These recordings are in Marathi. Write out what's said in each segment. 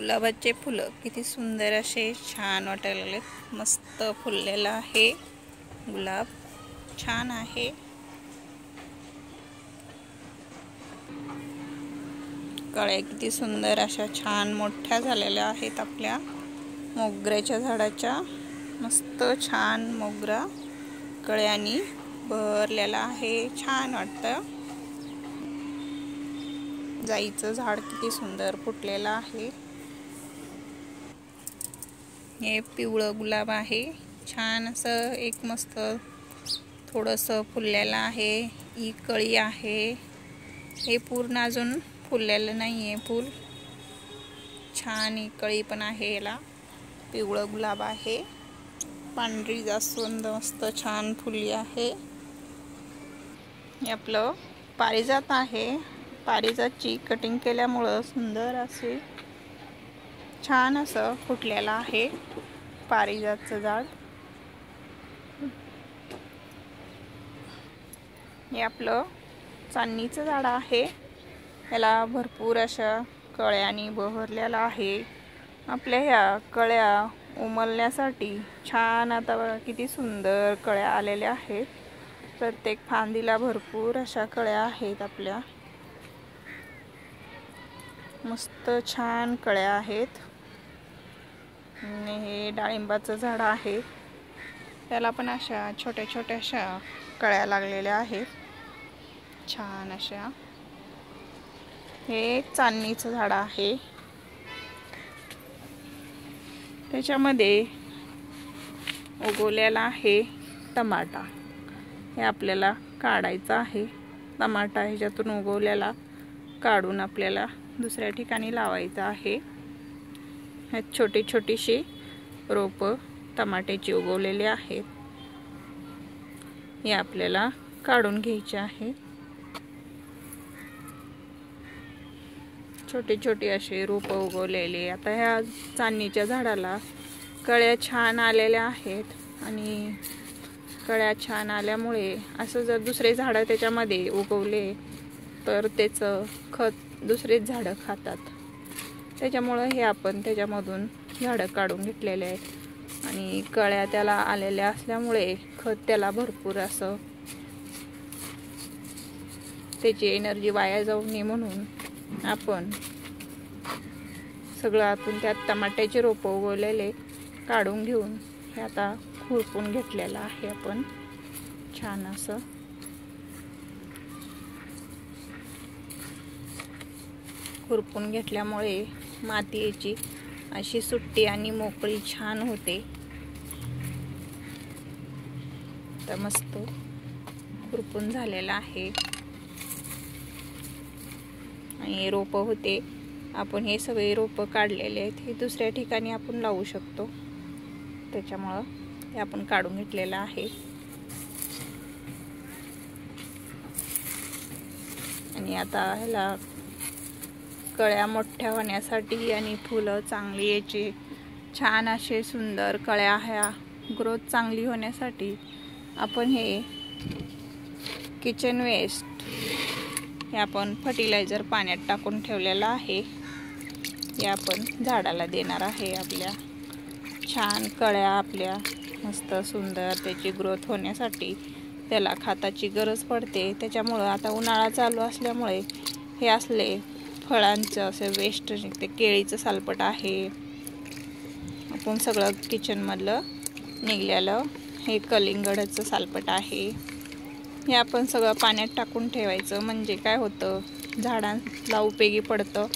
गुलाबाचे फुलं किती सुंदर असे छान वाटायला लागलेत। मस्त फुललेला आहे गुलाब, छान आहे। कळ्या किती सुंदर अशा छान मोठ्या झालेल्या आहेत आपल्या मोगऱ्याच्या झाडाच्या। मस्त छान मोगरा कळ्यांनी भरलेला आहे, छान वाटतं। जाईचं झाड किती सुंदर फुटलेलं आहे। हे पिवळं गुलाब आहे, छान असं एक मस्त थोडंसं फुललेलं आहे। ही कळी आहे, हे पूर्ण अजून फुललेलं नाहीये फूल, छान ही कळी पण आहे। याला पिवळं गुलाब आहे, पांढरी जास्वंद मस्त छान फुलली आहे। हे आपलं पारिजात आहे, पारिजातची कटिंग केल्यामुळं सुंदर असे छान असं फुटलेलं आहे पारिजातचं झाड। हे आपलं चांदणीचं झाड आहे, याला भरपूर अशा कळ्यांनी बहरलेला आहे। आपल्या ह्या कळ्या उमलण्यासाठी छान आता किती सुंदर कळ्या आलेल्या आहेत। प्रत्येक फांदीला भरपूर अशा कळ्या आहेत आपल्या, मस्त छान कळ्या आहेत। हे डाळिंबाचं झाड आहे, त्याला पण अशा छोट्या छोट्या अशा कळ्या लागलेल्या आहेत, छान अशा। हे चांदणीचं झाड आहे, त्याच्यामध्ये उगवलेला आहे टमाटा। हे आपल्याला काढायचं आहे, टमाटा ह्याच्यातून उगवलेला काढून आपल्याला दुसऱ्या ठिकाणी लावायचं आहे। ह्यात छोटी छोटीशी रोपं टमाट्याची उगवलेली आहेत, हे आपल्याला काढून घ्यायचे आहे। छोटे छोटे असे रोपं उगवलेले। आता ह्या चांदणीच्या झाडाला कळ्या छान आलेल्या आहेत, आणि कळ्या छान आल्यामुळे असं जर दुसरे झाडं त्याच्यामध्ये उगवले तर त्याचं खत दुसरेच झाडं खातात, त्याच्यामुळं हे आपण त्याच्यामधून झाडं काढून घेतलेले आहेत। आणि कळ्या त्याला आलेल्या असल्यामुळे खत त्याला भरपूर असं त्याची एनर्जी वाया जाऊ नये म्हणून आपण सगळं आतून त्यात टमाट्याचे रोपं उगवलेले काढून घेऊन हे आता खुरपून घेतलेलं आहे आपण छान असं। खुरपून घेतल्यामुळे मातीची अशी सुट्टी आणि मोकळी छान होते। तर मस्त खुरपून झालेला आहे, आणि रोपं होते आपण हे सगळे रोपं काढलेले आहेत, हे दुसऱ्या ठिकाणी आपण लावू शकतो, त्याच्यामुळं हे आपण काढून घेतलेलं आहे। आणि आता ह्याला कळ्या मोठ्या होण्यासाठी आणि फुलं चांगली यायची छान असे सुंदर कळ्या ह्या ग्रोथ चांगली होण्यासाठी आपण हे किचन वेस्ट हे आपण फर्टिलायझर पाण्यात टाकून ठेवलेलं आहे, हे आपण झाडाला देणार आहे। आपल्या छान कळ्या आपल्या मस्त सुंदर त्याची ग्रोथ होण्यासाठी त्याला खताची गरज पडते, त्याच्यामुळं आता उन्हाळा चालू असल्यामुळे हे असले फळांचं असे वेस्ट निघते। केळीचं सालपट आहे, आपण सगळं किचनमधलं निघलेलं हे कलिंगडाचं सालपट आहे, हे आपण सगळं पाण्यात टाकून ठेवायचं, म्हणजे काय होतं झाडांना उपयोगी पडतं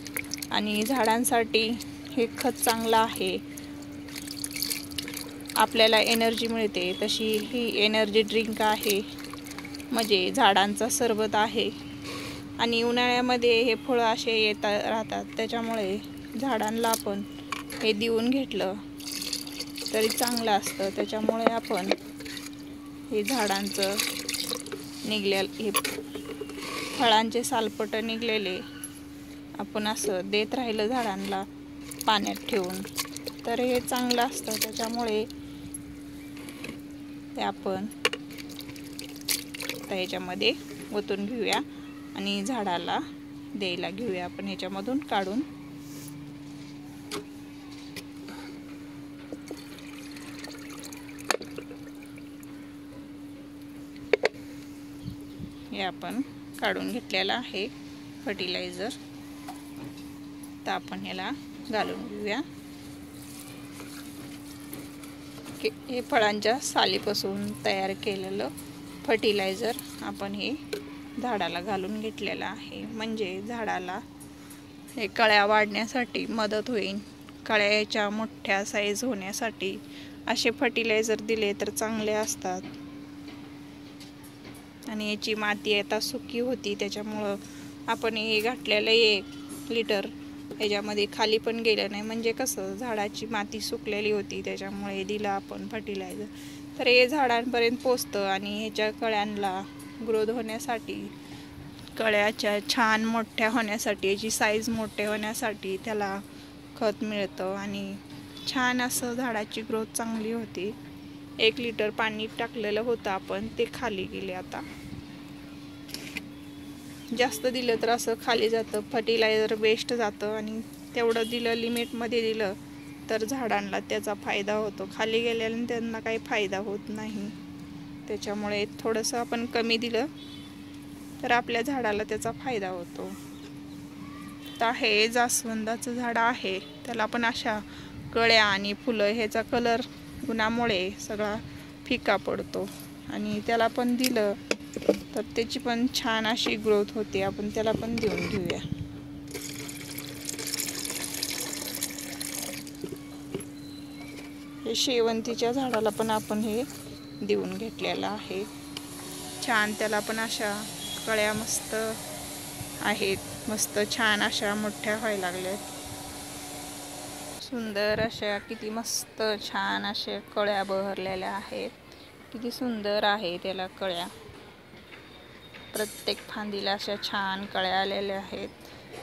आणि झाडांसाठी हे खत चांगलं आहे। आपल्याला एनर्जी मिळते, तशी ही एनर्जी ड्रिंक आहे, म्हणजे झाडांचा सरबत आहे। आणि उन्हाळ्यामध्ये हे फळं असे येत राहतात, त्याच्यामुळे झाडांना आपण हे देऊन घेतलं तरी चांगलं असतं, त्याच्यामुळे आपण हे झाडांचं हे फळांचे सालपट निघलेले आपण असं देत राहिलं झाडांना पाण्यात ठेवून तर हे चांगलं असतं, त्याच्यामुळे ते आपण ह्याच्यामध्ये ओतून घेऊया आणि झाडाला द्यायला घेऊया आपण ह्याच्यामधून काढून। हे आपण काढून घेतलेलं आहे फर्टिलायझर. तर आपण ह्याला घालून घेऊया. हे फळांच्या सालीपासून तयार केलेलं फर्टिलायझर आपण हे झाडाला घालून घेतलेलं आहे. म्हणजे झाडाला हे कळ्या वाढण्यासाठी मदत होईल. कळ्याच्या मोठ्या साईज होण्यासाठी असे फर्टिलायझर दिले तर चांगले असतात. आणि याची माती आता सुकी होती, त्याच्यामुळं आपण हे घातलेलं 1 लिटर ह्याच्यामध्ये खाली पण गेलं नाही. म्हणजे कसं झाडाची माती सुकलेली होती, त्याच्यामुळे दिलं आपण फर्टिलायझर. तर हे झाडांपर्यंत पोचतं आणि ह्याच्या कळ्यांना ग्रोथ होण्यासाठी, कळ्याच्या छान मोठ्या होण्यासाठी, याची साईज मोठे होण्यासाठी त्याला खत मिळतं आणि छान असं झाडाची ग्रोथ चांगली होती. 1 लिटर पाणी टाकलेलं होतं आपण, ते खाली गेले. आता जास्त दिलं तर असं खाली जातं, फर्टिलायझर वेस्ट जातं. आणि तेवढं दिलं, लिमिटमध्ये दिलं तर झाडांना त्याचा फायदा होतो. खाली गेल्याने त्यांना काही फायदा होत नाही. त्याच्यामुळे थोडंसं आपण कमी दिलं तर आपल्या झाडाला त्याचा फायदा होतो. तर हे जास्वंदाचं झाड आहे, त्याला पण अशा कळ्या आणि फुलं, ह्याचा कलर उन्हामुळे सगळा फिका पडतो. आणि त्याला पण दिलं तर त्याची पण छान अशी ग्रोथ होते. आपण त्याला पण देऊन घेऊया. हे शेवंतीच्या झाडाला पण आपण हे देऊन घेतलेलं आहे. छान त्याला पण अशा कळ्या मस्त आहेत, मस्त छान अशा मोठ्या व्हायला लागल्यात. सुंदर अशा, किती मस्त छान अशा कळ्या बहरलेल्या आहेत. किती सुंदर आहे त्याला कळ्या. प्रत्येक फांदीला अशा छान कळ्या आलेल्या आहेत.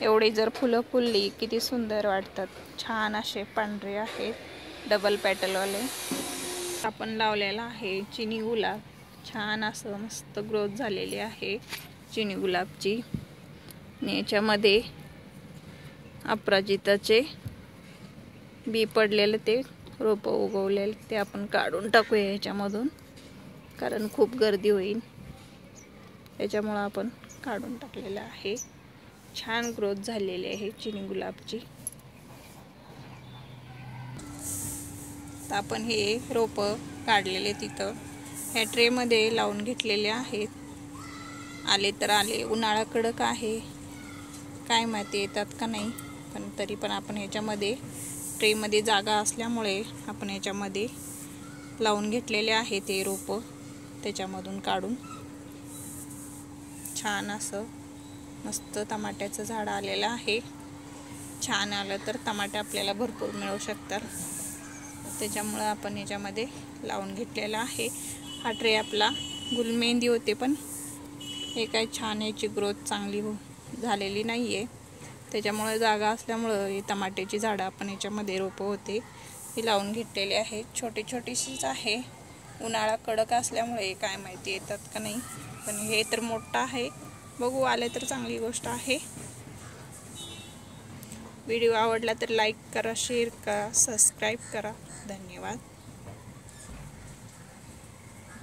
एवढी जर फुलं फुलली किती सुंदर वाटतात. छान असे पांढरे आहेत, डबल पॅटलवाले. आपण लावलेला आहे चिनी गुलाब. छान असं मस्त ग्रोथ झालेली आहे चिनी गुलाबची. याच्यामध्ये अपराजिताचे बी पडलेले, ते रोपं उगवलेले, ते आपण काढून टाकूया याच्यामधून, कारण खूप गर्दी होईल. त्याच्यामुळं आपण काढून टाकलेलं आहे. छान ग्रोथ झालेली आहे चिनी गुलाबची. तर आपण हे रोपं काढलेले तिथं ह्या ट्रेमध्ये लावून घेतलेले आहेत. आले तर आले. उन्हाळा कडक आहे, काय माहिती येतात का नाही, पण तरी पण आपण ह्याच्यामध्ये ट्रेमध्ये जागा असल्यामुळे आपण ह्याच्यामध्ये लावून घेतलेले आहे ते रोपं. त्याच्यामधून काढून छान असं मस्त टमाट्याचं झाड आलेलं आहे. छान आलं तर टमाटे आपल्याला भरपूर मिळू शकतात. त्याच्यामुळं आपण याच्यामध्ये लावून घेतलेला आहे. हा ट्रे आपला गुलमेंदी होते, पण हे काय छान याची ग्रोथ चांगली झालेली नाही आहे. त्याच्यामुळे जागा असल्यामुळं ही टमाट्याची झाडं आपण याच्यामध्ये रोपं होते ही लावून घेतलेली आहेत. छोटी छोटीशीच आहे. उन्हाळा कडक असल्यामुळे काय माहिती येतात का नाही, पण हे तर मोठं आहे. बघू, आले तर चांगली गोष्ट आहे. व्हिडिओ आवडला तर लाईक करा, शेअर करा, सबस्क्राईब करा. धन्यवाद.